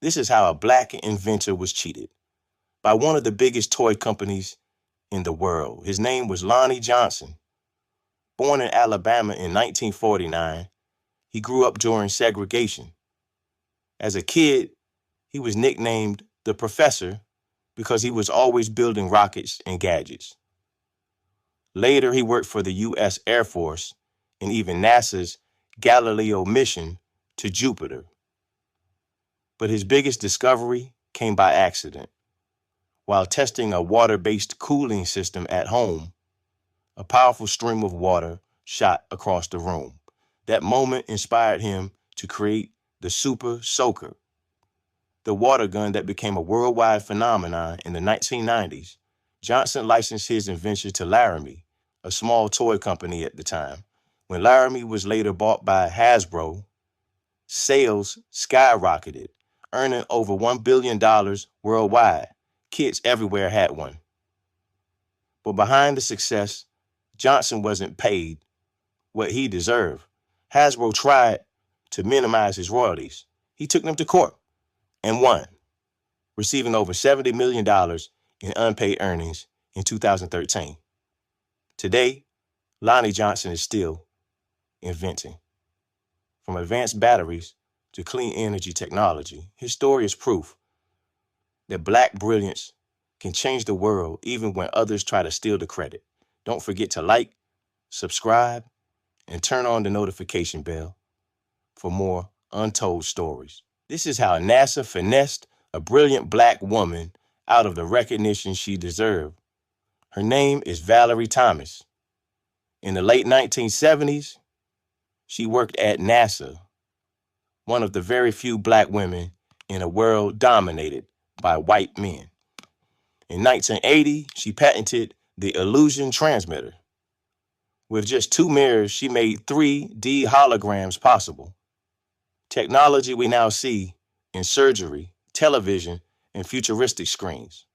This is how a black inventor was cheated by one of the biggest toy companies in the world. His name was Lonnie Johnson. Born in Alabama in 1949, he grew up during segregation. As a kid, he was nicknamed the Professor because he was always building rockets and gadgets. Later, he worked for the U.S. Air Force and even NASA's Galileo mission to Jupiter. But his biggest discovery came by accident. While testing a water-based cooling system at home, a powerful stream of water shot across the room. That moment inspired him to create the Super Soaker, the water gun that became a worldwide phenomenon in the 1990s. Johnson licensed his invention to Laramie, a small toy company at the time. When Laramie was later bought by Hasbro, sales skyrocketed, earning over $1 billion worldwide. Kids everywhere had one. But behind the success, Johnson wasn't paid what he deserved. Hasbro tried to minimize his royalties. He took them to court and won, receiving over $70 million in unpaid earnings in 2013. Today, Lonnie Johnson is still inventing. From advanced batteries to clean energy technology, his story is proof that black brilliance can change the world even when others try to steal the credit. Don't forget to like, subscribe, and turn on the notification bell for more untold stories. This is how NASA finessed a brilliant black woman out of the recognition she deserved. Her name is Valerie Thomas. In the late 1970s, she worked at NASA, one of the very few black women in a world dominated by white men. In 1980, she patented the illusion transmitter. With just 2 mirrors, she made 3D holograms possible. Technology we now see in surgery, television, and futuristic screens.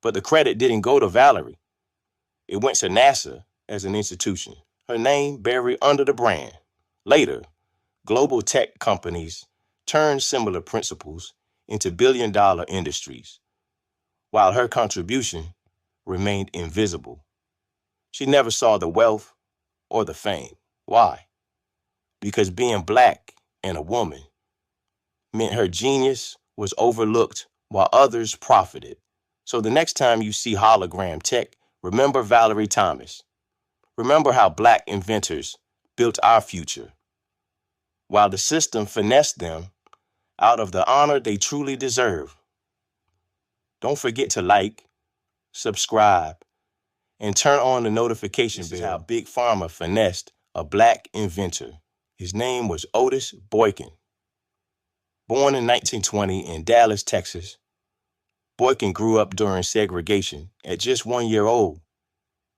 But the credit didn't go to Valerie. It went to NASA as an institution. Her name buried under the brand. Later, global tech companies turned similar principles into billion-dollar industries, while her contribution remained invisible. She never saw the wealth or the fame. Why? Because being black and a woman meant her genius was overlooked while others profited. So the next time you see hologram tech, remember Valerie Thomas. Remember how black inventors built our future, while the system finessed them out of the honor they truly deserve. Don't forget to like, subscribe, and turn on the notification bell. This is how Big Pharma finessed a black inventor. His name was Otis Boykin. Born in 1920 in Dallas, Texas, Boykin grew up during segregation. At just 1 year old,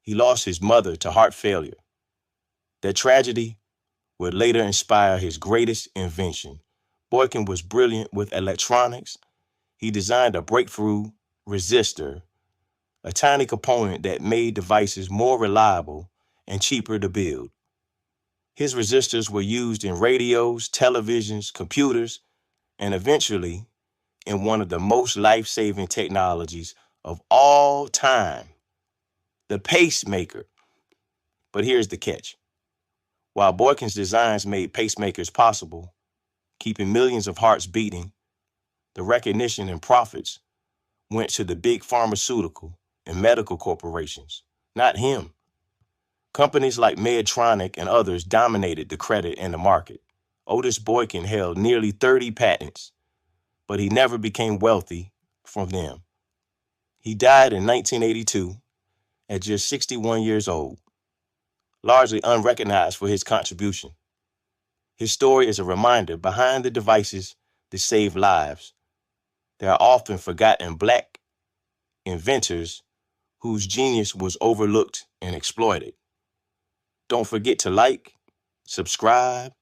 he lost his mother to heart failure. That tragedy would later inspire his greatest invention. Boykin was brilliant with electronics. He designed a breakthrough resistor, a tiny component that made devices more reliable and cheaper to build. His resistors were used in radios, televisions, computers, and eventually in one of the most life-saving technologies of all time, the pacemaker. But here's the catch. While Boykin's designs made pacemakers possible, keeping millions of hearts beating, the recognition and profits went to the big pharmaceutical and medical corporations, not him. Companies like Medtronic and others dominated the credit and the market. Otis Boykin held nearly 30 patents, but he never became wealthy from them. He died in 1982 at just 61 years old, largely unrecognized for his contribution. His story is a reminder behind the devices that save lives, there are often forgotten black inventors whose genius was overlooked and exploited. Don't forget to like, subscribe,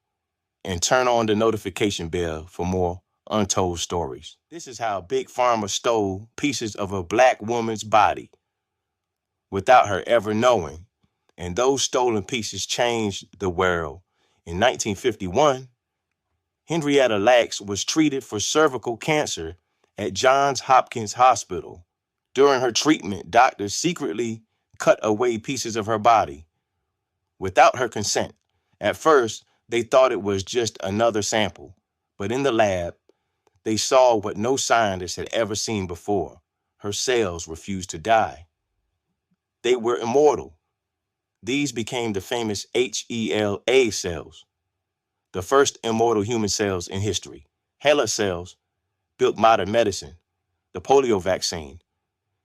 and turn on the notification bell for more untold stories. This is how Big Pharma stole pieces of a black woman's body without her ever knowing, and those stolen pieces changed the world. In 1951, Henrietta Lacks was treated for cervical cancer at Johns Hopkins Hospital. During her treatment, doctors secretly cut away pieces of her body without her consent. At first, they thought it was just another sample, but in the lab, they saw what no scientist had ever seen before. Her cells refused to die. They were immortal. These became the famous HeLa cells, the first immortal human cells in history. HeLa cells built modern medicine, the polio vaccine,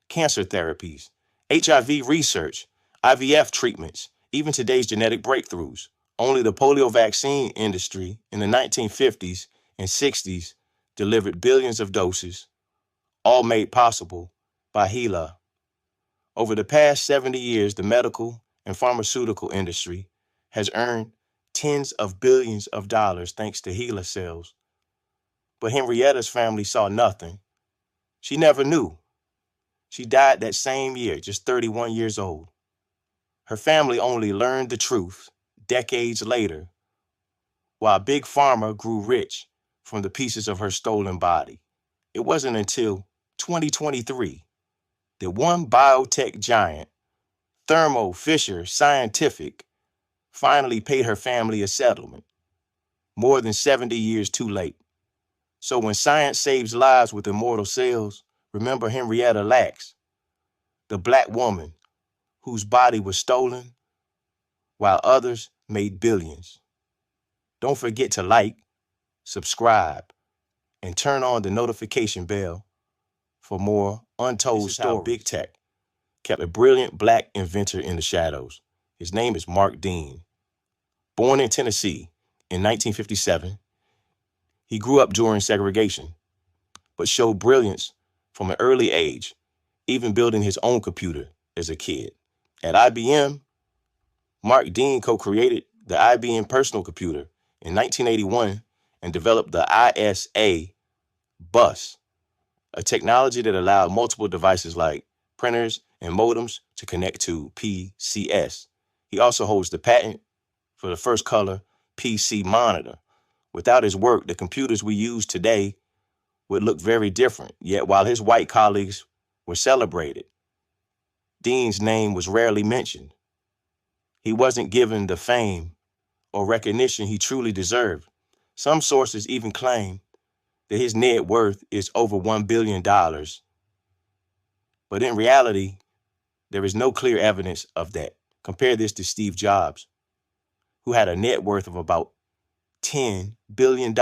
cancer therapies, HIV research, IVF treatments, even today's genetic breakthroughs. Only the polio vaccine industry in the 1950s and 60s delivered billions of doses, all made possible by HeLa. Over the past 70 years, the medical and pharmaceutical industry has earned tens of billions of dollars thanks to HeLa cells. But Henrietta's family saw nothing. She never knew. She died that same year, just 31 years old. Her family only learned the truth decades later, while Big Pharma grew rich from the pieces of her stolen body. It wasn't until 2023 that one biotech giant, Thermo Fisher Scientific, finally paid her family a settlement, more than 70 years too late. So when science saves lives with immortal cells, remember Henrietta Lacks, the black woman whose body was stolen while others made billions. Don't forget to like, subscribe, and turn on the notification bell for more untold stories. How big tech kept a brilliant black inventor in the shadows. His name is Mark Dean. Born in Tennessee in 1957, he grew up during segregation, but showed brilliance from an early age, even building his own computer as a kid. At IBM, Mark Dean co-created the IBM personal computer in 1981 and developed the ISA bus, a technology that allowed multiple devices like printers and modems to connect to PCS. He also holds the patent for the first color PC monitor. Without his work, the computers we use today would look very different. Yet while his white colleagues were celebrated, Dean's name was rarely mentioned. He wasn't given the fame or recognition he truly deserved. Some sources even claim that his net worth is over $1 billion. But in reality, there is no clear evidence of that. Compare this to Steve Jobs, who had a net worth of about $10 billion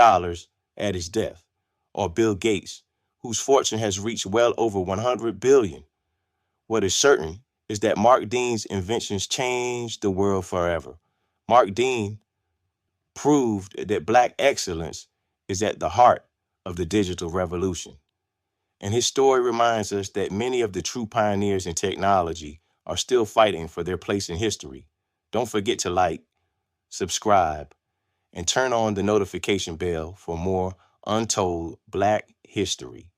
at his death, or Bill Gates, whose fortune has reached well over $100 billion. What is certain is that Mark Dean's inventions changed the world forever. Mark Dean proved that Black excellence is at the heart of the digital revolution. And his story reminds us that many of the true pioneers in technology are still fighting for their place in history. Don't forget to like, subscribe, and turn on the notification bell for more untold Black history.